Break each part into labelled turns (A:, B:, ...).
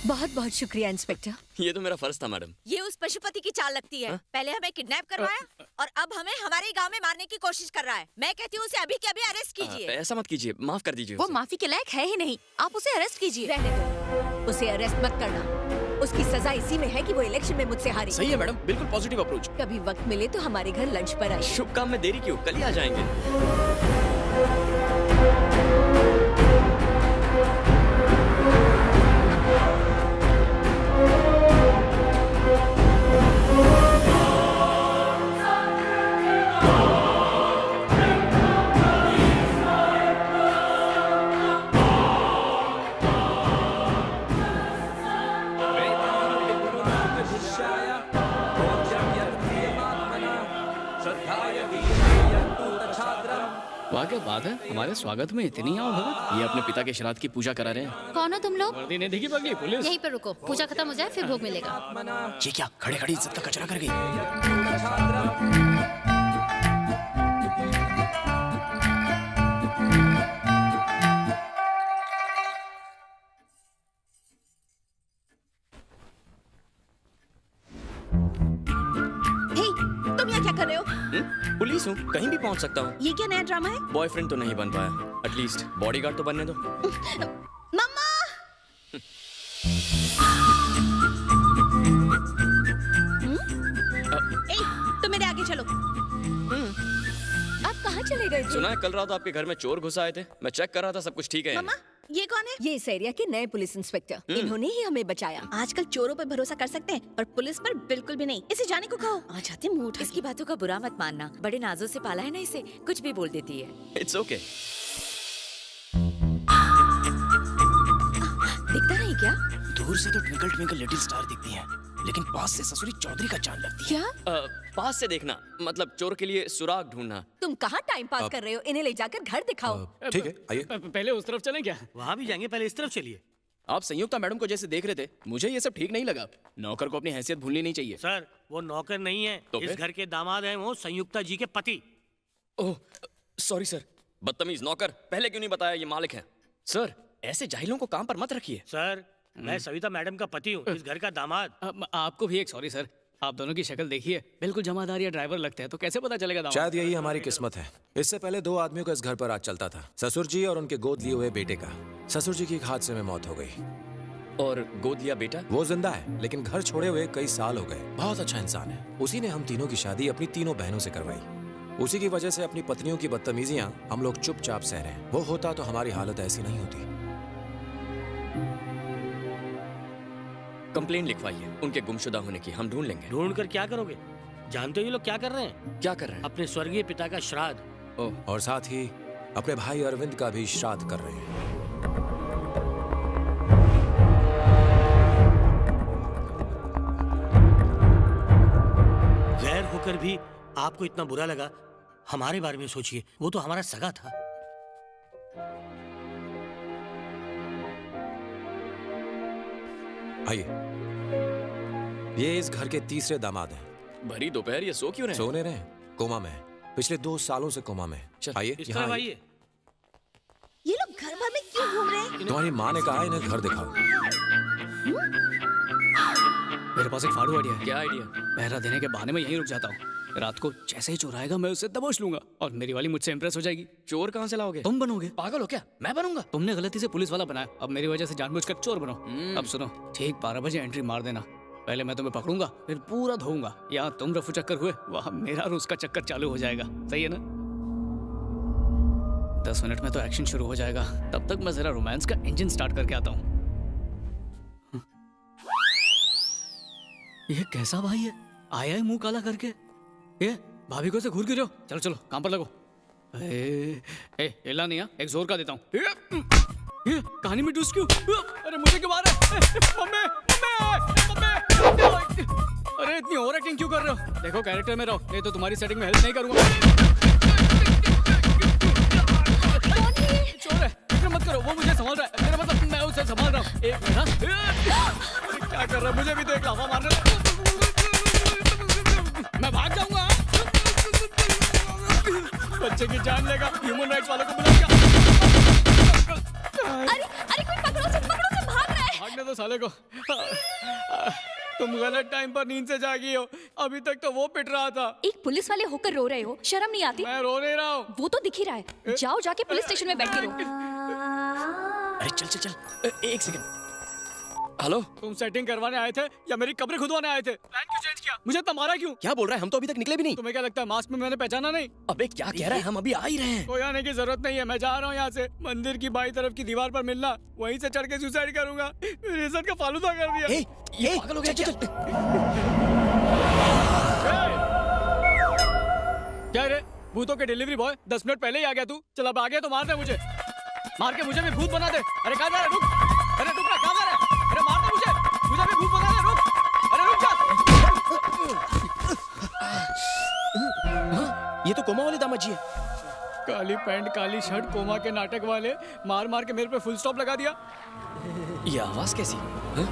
A: बहुत बहुत शुक्रिया इंस्पेक्टर।
B: ये तो मेरा फर्ज था मैडम।
C: ये उस पशुपति की चाल लगती है। पहले हमें किडनैप करवाया और अब हमें हमारे ही गांव में मारने की कोशिश कर रहा है। मैं कहती हूँ उसे अभी के अभी अरेस्ट कीजिए।
B: ऐसा मत कीजिए, माफ कर दीजिए
A: वो
B: उसे।
A: माफी के लायक है ही नहीं, आप उसे अरेस्ट कीजिए। रहने दो, उसे अरेस्ट मत करना। उसकी सजा इसी में है कि वो इलेक्शन में मुझसे हारी।
B: सही है मैडम, बिल्कुल पॉजिटिव अप्रोच।
A: कभी वक्त मिले तो हमारे घर लंच पर आए।
B: शुभ काम में देरी क्यों, कल ही आ जाएंगे।
D: वाह क्या बात है, हमारे स्वागत में इतनी आओ भगत।
B: ये अपने पिता के श्राद्ध की पूजा करा रहे हैं।
E: कौन हो तुम लोग?
D: वर्दी ने देखी पगली पुलिस।
E: यहीं पर रुको, पूजा खत्म हो जाए फिर भोग मिलेगा।
B: ये क्या खड़े खड़ी इज्जत का कचरा कर गई।
C: हे, तुम यहाँ क्या कर रहे हो?
B: पुलिस हूँ, कहीं भी पहुँच सकता हूँ।
C: ये क्या नया ड्रामा है?
B: बॉयफ्रेंड तो नहीं बन पाया, एटलीस्ट बॉडीगार्ड तो बनने दो।
C: मम्मा! ए, तुम मेरे आगे चलो।
A: आप कहाँ चले गए थे?
B: सुना है कल रात आपके घर में चोर घुस आए थे। मैं चेक कर रहा था सब कुछ ठीक है या
C: मम्मा, ये कौन है?
A: ये इस एरिया के नए पुलिस इंस्पेक्टर, इन्होंने ही हमें बचाया।
C: आजकल चोरों पर भरोसा कर सकते हैं पर पुलिस पर बिल्कुल भी नहीं। इसे जाने को कहो। आ जाते मुंह उठा
F: इसकी बातों का बुरा मत मानना, बड़े नाजों से पाला है ना इसे, कुछ भी बोल देती है।
B: It's okay.
F: दिखता नहीं क्या?
B: दूर से तो ट्विंकल ट्विंकल लिटिल स्टार दिखती हैं, लेकिन पास से ससुरी चौधरी का चांद लगती है।
A: क्या?
B: पास से देखना मतलब चोर के लिए सुराग ढूंढना।
A: तुम कहाँ टाइम पास कर रहे हो? इन्हें ले जाकर घर दिखाओ।
G: ठीक है, आइए।
D: पहले उस तरफ चलें क्या?
H: वहाँ भी जाएंगे, पहले इस तरफ चलिए।
B: आप संयुक्ता मैडम को जैसे देख रहे थे, मुझे ये सब ठीक नहीं लगा। नौकर को अपनी हैसियत भूलनी नहीं चाहिए।
H: सर, वो नौकर नहीं है,
B: तो
H: इस
B: फिर?
H: घर के दामाद हैं, वो संयुक्ता जी के पति।
B: ओह सॉरी सर, बदतमीज नौकर, पहले क्यों नहीं बताया ये मालिक है। सर ऐसे जाहिलों को काम पर मत रखिए।
H: सर, मैं सविता मैडम का पति हूँ, इस घर का दामाद।
D: आपको भी एक सॉरी सर, आप दोनों की शक्ल देखिए, बिल्कुल जमादार या ड्राइवर लगते हैं, तो कैसे पता चलेगा दामाद?
G: शायद यही हमारी किस्मत है। इससे पहले 2 आदमियों का इस घर पर आज चलता था, ससुर जी और उनके गोद लिए हुए बेटे का। ससुर जी की एक हादसे में मौत हो गई।
B: और गोद लिया बेटा?
G: वो जिंदा है, लेकिन घर छोड़े हुए कई साल हो गए। बहुत अच्छा इंसान है। उसी ने हम तीनों की शादी अपनी तीनों बहनों से करवाई। उसी की वजह से अपनी पत्नियों की बदतमीजियां हम लोग चुपचाप सह रहे हैं। वो होता तो हमारी हालत ऐसी नहीं होती।
B: कंप्लेन लिखवाइए उनके गुमशुदा होने की, हम ढूंढ लेंगे।
H: ढूंढ कर क्या करोगे? जानते हो ये लोग क्या कर रहे हैं?
B: क्या कर रहे हैं?
H: अपने स्वर्गीय पिता का श्राद्ध।
B: ओह
G: और साथ ही अपने भाई अरविंद का भी श्राद्ध कर रहे हैं।
H: गैर होकर भी आपको इतना बुरा लगा। हमारे बारे में सोचिए, वो तो हमारा सगा था।
G: आइए, ये इस घर के तीसरे दामाद हैं।
B: भरी दोपहर ये सो क्यों रहे?
G: सोने रहे, कोमा में है। पिछले 2 सालों से कोमा में है। आइए,
H: इस
G: यहाँ
H: तरफ
G: आइए।
H: आइए।
C: ये लोग घर भर में क्यों घूम रहे हैं?
G: तुम्हारी माँ ने कहा इन्हें घर दिखाओ।
D: मेरे पास एक फाड़ू आइडिया है।
B: क्या आइडिया?
D: पहरा देने के बहाने में यहीं रुक जाता हूँ। रात को जैसे ही चोर आएगा मैं उसे दबोच लूंगा और मेरी वाली मुझसे इंप्रेस हो जाएगी।
B: चोर कहाँ से लाओगे?
D: तुम बनोगे।
B: पागल हो क्या? मैं बनूंगा?
D: तुमने गलती से पुलिस वाला बनाया, अब मेरी वजह से जानबूझकर चोर बनो। अब सुनो, ठीक 12 बजे एंट्री मार देना। पहले मैं तुम्हें पकड़ूंगा, फिर पूरा धोऊंगा। यहाँ तुम रफू चक्कर हुए, वहाँ मेरा और उसका चक्कर चालू हो जाएगा। सही है ना? 10 मिनट में तो एक्शन शुरू हो जाएगा। तब तक मैं जरा रोमांस का इंजन स्टार्ट करके आता हूँ। ये कैसा भाई है? आया है मुंह काला करके। ये भाभी को से घूर क्यों रहे हो? चलो चलो काम पर लगो। हिला नहीं, एक जोर का देता हूँ। ये कहानी में टूस क्यों? अरे मुझे क्यों मार रहे? मम्मी, मम्मी, अरे इतनी ओवर एक्टिंग क्यों कर रहे हो? देखो कैरेक्टर में रहो, नहीं तो तुम्हारी सेटिंग में हेल्प नहीं करूंगा। चोर है, फिक्र मत करो, वो मुझे संभाल रहा है। मेरा मतलब मैं उसे संभाल रहा हूँ। एक मिनट, क्या कर रहा है? मुझे भी तो एक लाफा मार रहा है। मैं भाग जाऊंगा। बच्चे की जान लेगा। ह्यूमन राइट्स वालों को बुलाएगा।
A: अरे अरे कोई पकड़ो से भाग रहा है।
D: भागने दो साले को। तुम गलत टाइम पर नींद से जागी हो, अभी तक तो वो पिट रहा था।
A: एक पुलिस वाले होकर रो रहे हो, शर्म नहीं आती?
D: मैं रो नहीं रहा हूँ।
A: वो तो दिख ही रहा है। जाओ जाके पुलिस स्टेशन में बैठ के रो।
B: अरे चल चल चल, एक सेकंड। हेलो,
D: तुम सेटिंग करवाने आए थे या मेरी कब्र खुदवाने आए थे? प्लान क्यों चेंज किया? मुझे इतना मारा क्यों?
B: क्या बोल रहा है? हम तो अभी तक निकले भी नहीं।
D: तुम्हें क्या लगता है मास्क में मैंने पहचाना नहीं?
B: अबे क्या कह रहा है? हम अभी आ ही रहे हैं।
D: कोई आने की जरूरत नहीं है, मैं जा रहा हूँ यहाँ से। मंदिर की बाई तरफ की दीवार पर मिलना, वहीं से चढ़ के सुसाइड करूंगा। मेरी इज्जत का फालूदा कर दिया।
B: ये पागल हो गया क्या?
D: क्या रे, भूतों के डिलीवरी बॉय 10 मिनट पहले ही आ गया तू? चल अब आ गया तो मार दे मुझे, मार के मुझे भी भूत बना दे। अरे कहाँ जा रहा है? रुक, अरे रुक ना, कहाँ जा रहा है? अरे मार दे मुझे भी भूत बना दे। रुक, अरे रुक जा।
B: ये तो कोमा वाले दामाद जी है।
D: काली पैंट काली शर्ट कोमा के नाटक वाले मार मार के मेरे पे फुल स्टॉप लगा दिया।
B: ये आवाज कैसी? हाँ?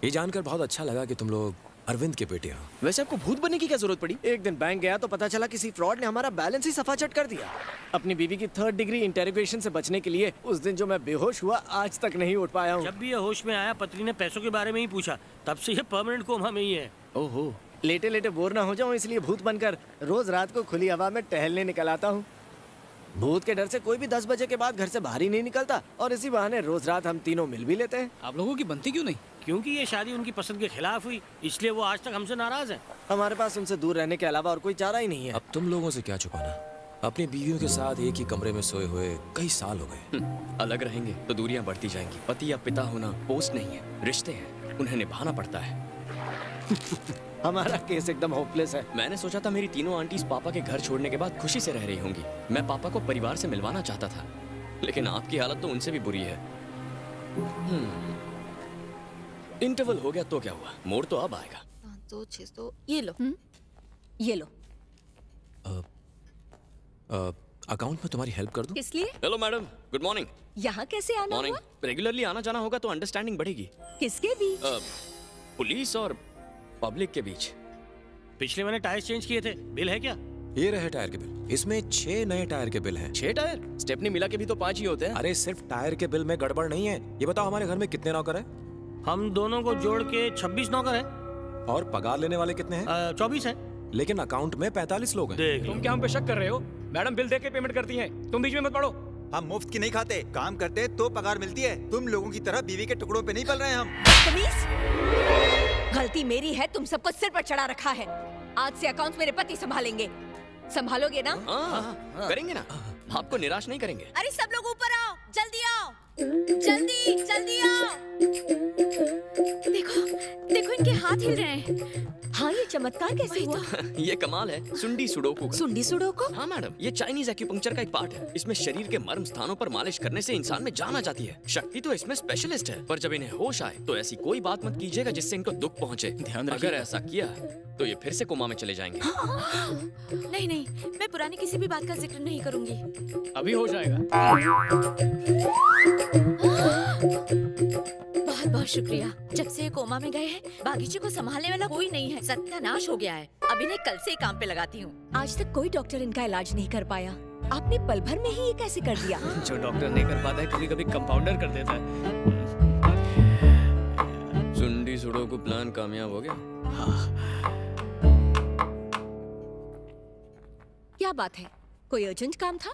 G: ये जानकर बहुत अच्छा लगा कि तुम लोग अरविंद के बेटे हो।
B: वैसे आपको भूत बनने की क्या जरूरत पड़ी?
I: एक दिन बैंक गया तो पता चला किसी फ्रॉड ने हमारा बैलेंस ही सफाचट कर दिया। अपनी बीवी की 3rd डिग्री इंटेरोगेशन से बचने के लिए उस दिन जो मैं बेहोश हुआ, आज तक नहीं उठ पाया हूँ।
H: जब भी ये होश में आया, पत्नी ने पैसों के बारे में ही पूछा, तब से ये परमानेंट कोमा में ही है।
I: ओहो, लेटे लेटे बोर ना हो जाऊं इसलिए भूत बनकर रोज रात को खुली हवा में टहलने निकल आता हूँ। भूत के डर से कोई भी 10 बजे के बाद घर से बाहर ही नहीं निकलता, और इसी बहाने रोज रात हम तीनों मिल भी लेते हैं।
D: आप लोगों की बनती क्यों नहीं?
H: क्योंकि ये शादी उनकी पसंद के खिलाफ हुई, इसलिए वो आज तक हमसे नाराज है।
I: हमारे पास उनसे दूर रहने के अलावा और कोई चारा ही नहीं है।
G: अब तुम लोगों से क्या छुपाना? अपनी बीवियों के साथ एक ही कमरे में सोए हुए कई साल हो गए।
B: अलग रहेंगे तो दूरियां बढ़ती जाएंगी। पति या पिता होना पोस्ट नहीं है, रिश्ते हैं, उन्हें निभाना पड़ता है।
I: हमारा केस एकदम होपलेस है।
B: मैंने सोचा था मेरी तीनों आंटीज पापा के घर छोड़ने के बाद खुशी से रह रही होंगी। मैं पापा को परिवार से मिलवाना चाहता था, लेकिन आपकी हालत तो उनसे भी बुरी है। इंटरवल हो गया तो क्या हुआ, मोड़ तो अब आएगा।
C: 2 6 2 ये लो।
A: ये लो।
G: अकाउंट में तुम्हारी हेल्प कर दूं?
A: किस लिए?
B: Hello madam, good morning.
A: यहाँ कैसे आना
B: मॉर्निंग।
A: हुआ?
B: रेगुलरली आना जाना होगा तो अंडरस्टैंडिंग बढ़ेगी।
A: किसके बीच?
B: पुलिस और पब्लिक के बीच।
H: पिछले महीने टायर चेंज किए थे, बिल है क्या?
G: ये रहे टायर के बिल। इसमें 6 नए टायर के बिल हैं।
B: 6 टायर? स्टेपनी मिला के भी तो 5 ही होते हैं।
G: अरे सिर्फ टायर के बिल में गड़बड़ नहीं है। ये बताओ हमारे घर में कितने नौकर हैं?
H: हम दोनों को जोड़ के 26 नौकर है।
G: और पगार लेने वाले कितने हैं?
H: 24 है।
G: लेकिन अकाउंट में 45 लोग हैं।
H: देख लो।
D: तुम क्या हम पे शक कर रहे हो? मैडम बिल देख के पेमेंट करती हैं, तुम बीच में मत पड़ो।
J: हम मुफ्त की नहीं खाते, काम करते तो पगार मिलती है। तुम लोगों की तरह बीवी के टुकड़ों पे नहीं पल रहे हैं हम।
A: तमीज! गलती मेरी है, तुम सबको सिर पर चढ़ा रखा है। आज से अकाउंट्स मेरे पति संभालेंगे। संभालोगे ना?
B: हाँ, करेंगे ना, आपको निराश नहीं करेंगे।
C: अरे सब लोग ऊपर आओ, जल्दी आओ, जल्दी जल्दी आओ। देखो देखो, इनके हाथ हिल रहे हैं।
A: हाँ, ये चमत्कार कैसे हुआ?
B: ये कमाल है, सुंडी सुडोकू का।
A: सुंडी सुडोकू?
B: हाँ मैडम, ये चाइनीज एक्यूपंक्चर का एक पार्ट है। इसमें शरीर के मर्म स्थानों पर मालिश करने से इंसान में जान आ जाती है। शक्ति तो इसमें स्पेशलिस्ट है, पर जब इन्हें होश आए तो ऐसी कोई बात मत कीजिएगा जिससे इनको दुख पहुंचे। अगर ऐसा किया तो ये फिर से कोमा में चले जाएंगे।
C: नहीं नहीं, मैं पुरानी किसी भी बात का जिक्र नहीं करूंगी।
D: अभी हो जाएगा।
C: बहुत बहुत शुक्रिया। जब से ये कोमा में गए हैं, बागीचे को संभालने वाला कोई नहीं है। सत्यानाश हो गया है। अब इन्हें कल से ही काम पे लगाती हूँ।
A: आज तक कोई डॉक्टर इनका इलाज नहीं कर पाया। आपने पल भर में ही ये कैसे कर दिया?
D: जो डॉक्टर नहीं कर पाता है, कभी कभी कंपाउंडर कर देता है।
B: सुंडी सुडोकू प्लान कामयाब हो गया।
A: क्या बात है, कोई अर्जेंट काम था?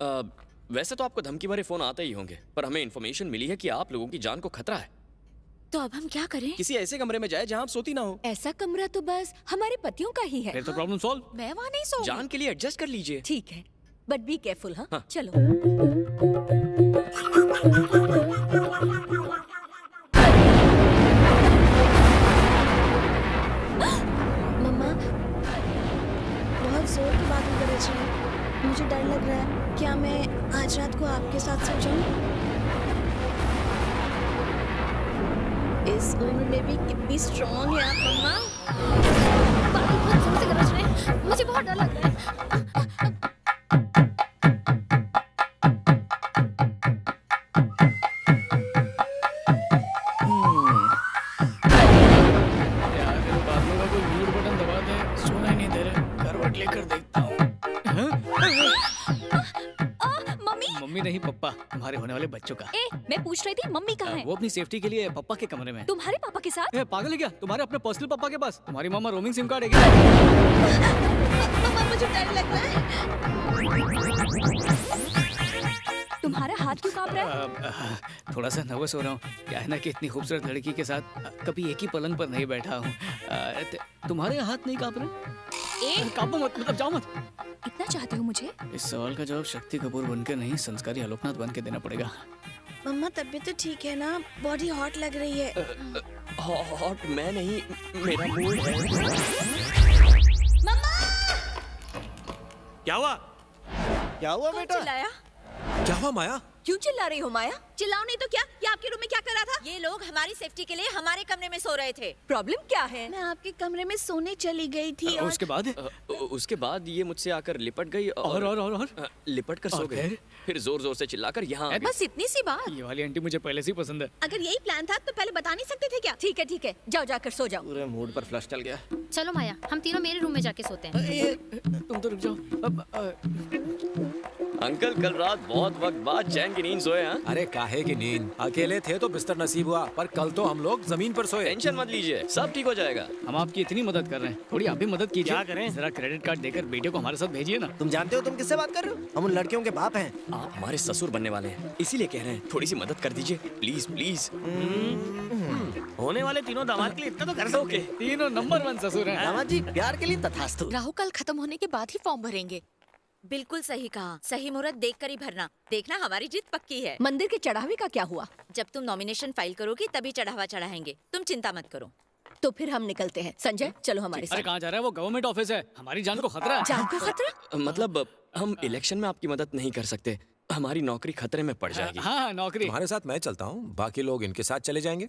B: वैसे तो आपको धमकी भरे फोन आते ही होंगे, पर हमें इन्फॉर्मेशन मिली है कि आप लोगों की जान को खतरा है।
C: तो अब हम क्या करें?
B: किसी ऐसे कमरे में जाए जहाँ आप सोती ना हो।
A: ऐसा कमरा तो बस हमारे पतियों का ही है।
D: फिर तो प्रॉब्लम सॉल्व।
C: मैं वहाँ नहीं सोऊंगी।
B: जान के लिए एडजस्ट कर लीजिए।
A: ठीक है, बट बी केयरफुल। हाँ, चलो।
E: मम्मा, बहुत जोर की बात कर रही है। मुझे डर लग रहा है। क्या मैं आज रात को आपके साथ सो जाऊं? इस उम्र में भी कितनी स्ट्रॉन्ग है आप मम्मा। बाकी बहुत जोर से गरज रहे हैं। मुझे बहुत डर लग रहा है।
D: यार, इन बादलों का कोई म्यूट बटन दबा दे, सोना ही नहीं दे रहे। करवट लेकर देखता हूँ। हाँ? मम्मी नहीं पप्पा, तुम्हारे होने वाले बच्चों का।
A: ए, मैं पूछ रही थी मम्मी कहाँ है?
D: वो अपनी सेफ्टी के लिए पप्पा के कमरे में।
A: तुम्हारे पापा के साथ?
D: ए, पागल है क्या? तुम्हारे अपने पर्सनल पापा के पास। तुम्हारी मामा रोमिंग सिम कार्ड है क्या?
E: मम्मा मुझे डर लग रहा है।
A: तुम्हारा हाथ क्यों कांप रहा है?
D: थोड़ा सा नर्वस हो रहा हूँ। क्या है ना कि इतनी खूबसूरत लड़की के साथ कभी एक ही पलंग पर नहीं बैठा हूँ। तुम्हारे हाथ नहीं कांप रहे? कांपो मत, मतलब जाओ मत।
A: इतना चाहते हो मुझे?
D: इस सवाल का जवाब शक्ति कपूर बनकर नहीं, संस्कारी आलोकनाथ बन के देना पड़ेगा।
E: मम्मा तबीयत तो ठीक है ना? बॉडी हॉट लग रही है।
B: हॉट मैं नहीं, मेरा मूड है।
H: क्या हुआ?
I: क्या हुआ
C: कौन
I: बेटा?
C: चिल्लाया?
G: क्या हुआ माया?
A: क्यों चिल्ला रही हो माया?
C: चिल्लाओ नहीं तो क्या? ये आपके रूम में क्या कर रहा था? ये लोग हमारी सेफ्टी के लिए हमारे कमरे में सो रहे थे।
A: प्रॉब्लम क्या है?
E: मैं आपके कमरे में सोने चली गई थी और
B: उसके बाद ये मुझसे आकर लिपट गई और लिपट कर सो
D: और
B: गए। फिर जोर जोर से चिल्लाकर यहाँ आ गई।
A: बस इतनी सी बात।
D: ये वाली आंटी मुझे पहले से ही पसंद है।
E: अगर यही प्लान था तो पहले बता नहीं सकते थे क्या?
A: ठीक है, जाओ जाकर सो जाओ।
I: पूरे मूड पर फ्लश चल गया।
K: चलो माया, हम तीनों मेरे रूम में जाके सोते हैं।
D: तुम तो रुक जाओ।
B: अंकल कल रात बहुत वक्त बाद चैन की नींद सोए हैं।
G: अरे काहे की नींद? अकेले थे तो बिस्तर नसीब हुआ, पर कल तो हम लोग जमीन पर सोए।
B: टेंशन मत लीजिए, सब ठीक हो जाएगा।
D: हम आपकी इतनी मदद कर रहे हैं, थोड़ी आप भी मदद कीजिए।
H: क्या करें?
D: जरा क्रेडिट कार्ड देकर बेटे को हमारे साथ भेजिए ना।
I: तुम जानते हो तुम किससे बात कर रहे हो? हम उन लड़कियों के बाप हैं।
B: आप हमारे ससुर बनने वाले हैं, इसीलिए कह रहे हैं थोड़ी सी मदद कर दीजिए प्लीज प्लीज।
H: होने वाले तीनों दामाद के लिए इतना तो कर सकते।
D: तीनों नंबर 1 ससुर हैं।
I: दामाद जी प्यार के लिए तथास्तु।
F: राहु काल खत्म होने के बाद ही फॉर्म भरेंगे। बिल्कुल सही कहा। सही मुहूर्त देखकर ही भरना। देखना हमारी जीत पक्की है।
A: मंदिर के चढ़ावे का क्या हुआ?
F: जब तुम नॉमिनेशन फाइल करोगी तभी चढ़ावा चढ़ाएंगे। तुम चिंता मत करो।
A: तो फिर हम निकलते हैं। संजय चलो हमारे
D: अरे
A: साथ।
D: कहाँ जा रहा है? वो गवर्नमेंट ऑफिस है, हमारी जान को खतरा है।
A: जान को खतरा?
B: मतलब हम इलेक्शन में आपकी मदद नहीं कर सकते, हमारी नौकरी खतरे में पड़ जाएगी।
D: हाँ, नौकरी।
G: तुम्हारे साथ मैं चलता हूँ, बाकी लोग इनके साथ चले जाएंगे।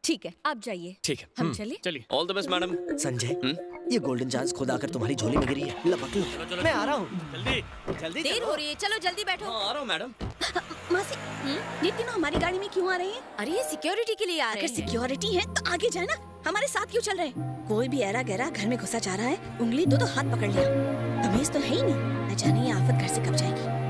A: ठीक है, आप जाइए।
B: ठीक है,
A: हम चलिए।
D: चलिए।
B: All the best madam.
I: Sanjay, ये गोल्डन चांस खुद आकर तुम्हारी झोली में गिरी है। लपक लो। मैं आ रहा हूँ। जल्दी
C: देर हो रही है, चलो जल्दी बैठो।
B: हाँ, आ रहा हूँ मैडम।
E: मासी, ये तीनों हमारी गाड़ी में क्यों आ रहे हैं?
C: अरे ये सिक्योरिटी के लिए आ रहे
E: अगर
C: हैं।
E: सिक्योरिटी है तो आगे जाए ना, हमारे साथ क्यों चल रहे हैं? कोई भी ऐरा गहरा घर में घुसा जा रहा है, उंगली दो तो हाथ पकड़ लिया। तमीज तो है ही नहीं, न जाने ये आफत घर से कब जाएगी।